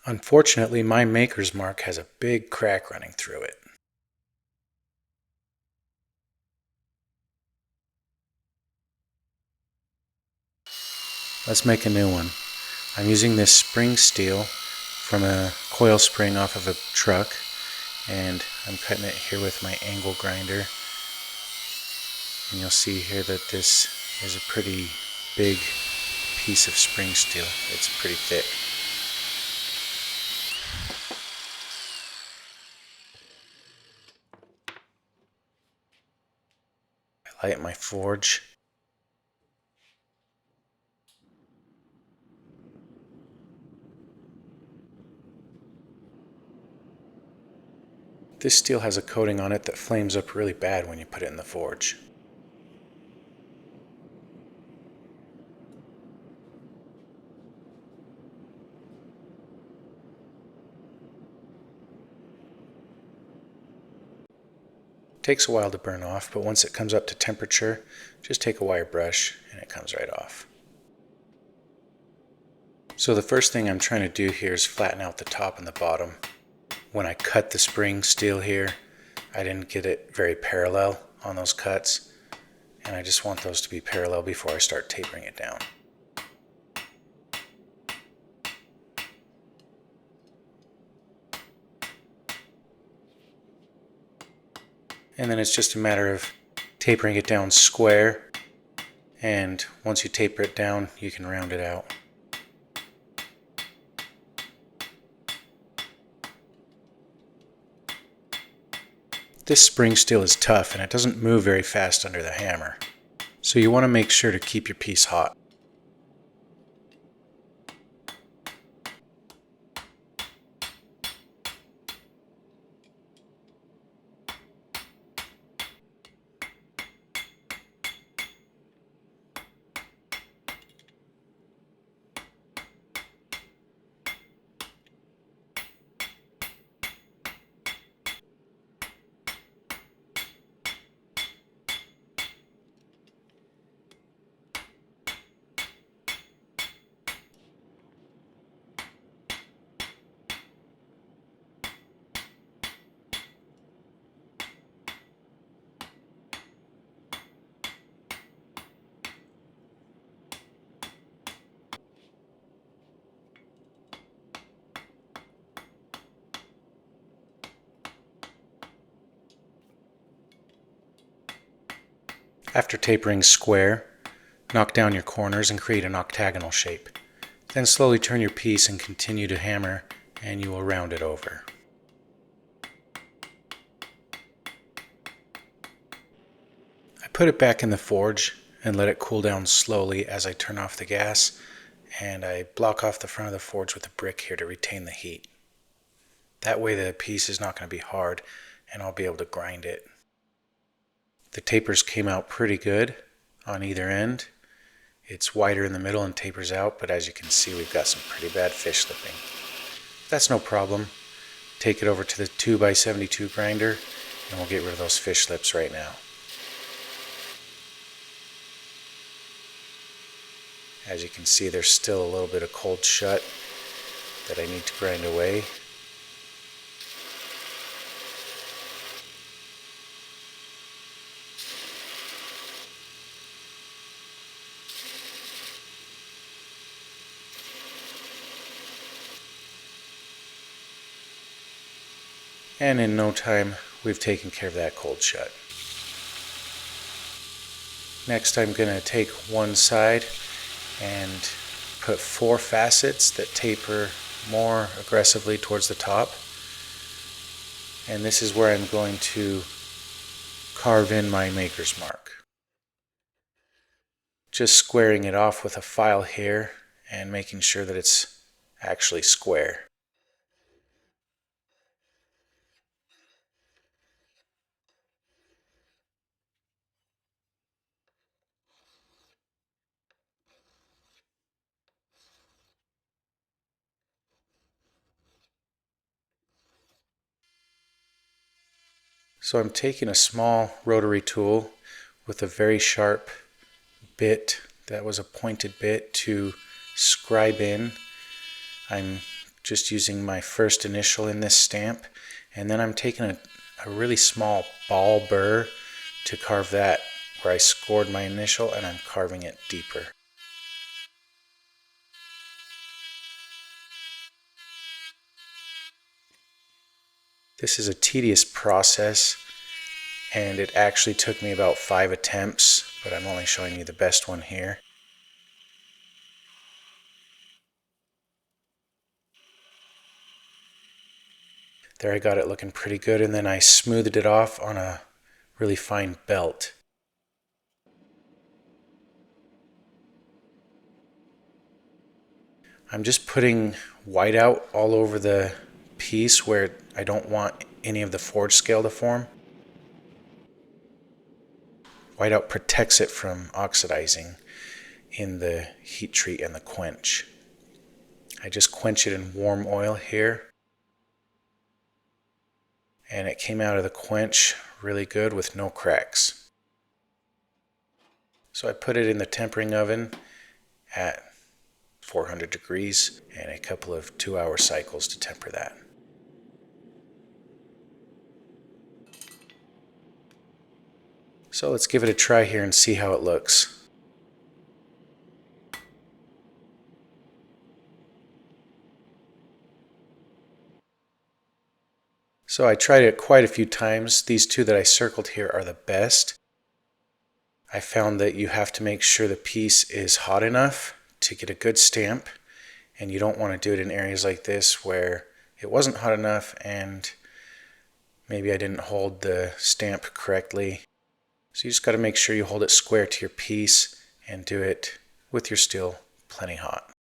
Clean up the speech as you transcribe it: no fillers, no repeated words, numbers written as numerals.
Unfortunately, my maker's mark has a big crack running through it. Let's make a new one. I'm using this spring steel from a coil spring off of a truck, and I'm cutting it here with my angle grinder. And you'll see here that this is a pretty big piece of spring steel. It's pretty thick. I light my forge. This steel has a coating on it that flames up really bad when you put it in the forge. It takes a while to burn off, but once it comes up to temperature, just take a wire brush and it comes right off. So the first thing I'm trying to do here is flatten out the top and the bottom. When I cut the spring steel here, I didn't get it very parallel on those cuts, and I just want those to be parallel before I start tapering it down. And then it's just a matter of tapering it down square, and once you taper it down, you can round it out. This spring steel is tough and it doesn't move very fast under the hammer, so you want to make sure to keep your piece hot. After tapering square, knock down your corners and create an octagonal shape. Then slowly turn your piece and continue to hammer, and you will round it over. I put it back in the forge and let it cool down slowly as I turn off the gas, and I block off the front of the forge with a brick here to retain the heat. That way the piece is not going to be hard and I'll be able to grind it. The tapers came out pretty good on either end. It's wider in the middle and tapers out, but as you can see, we've got some pretty bad fish slipping. That's no problem. Take it over to the 2x72 grinder and we'll get rid of those fish slips right now. As you can see, there's still a little bit of cold shut that I need to grind away. And in no time, we've taken care of that cold shut. Next, I'm going to take one side and put 4 facets that taper more aggressively towards the top. And this is where I'm going to carve in my maker's mark. Just squaring it off with a file here and making sure that it's actually square. So I'm taking a small rotary tool with a very sharp bit that was a pointed bit to scribe in. I'm just using my first initial in this stamp, and then I'm taking a really small ball burr to carve that where I scored my initial, and I'm carving it deeper. This is a tedious process, and it actually took me about 5 attempts, but I'm only showing you the best one here. There, I got it looking pretty good, and then I smoothed it off on a really fine belt. I'm just putting white out all over the piece where I don't want any of the forge scale to form. Whiteout protects it from oxidizing in the heat treat and the quench. I just quench it in warm oil here, and it came out of the quench really good with no cracks. So I put it in the tempering oven at 400 degrees and a couple of 2-hour cycles to temper that. So let's give it a try here and see how it looks. So I tried it quite a few times. These two that I circled here are the best. I found that you have to make sure the piece is hot enough to get a good stamp, and you don't want to do it in areas like this where it wasn't hot enough and maybe I didn't hold the stamp correctly. So you just got to make sure you hold it square to your piece and do it with your steel plenty hot.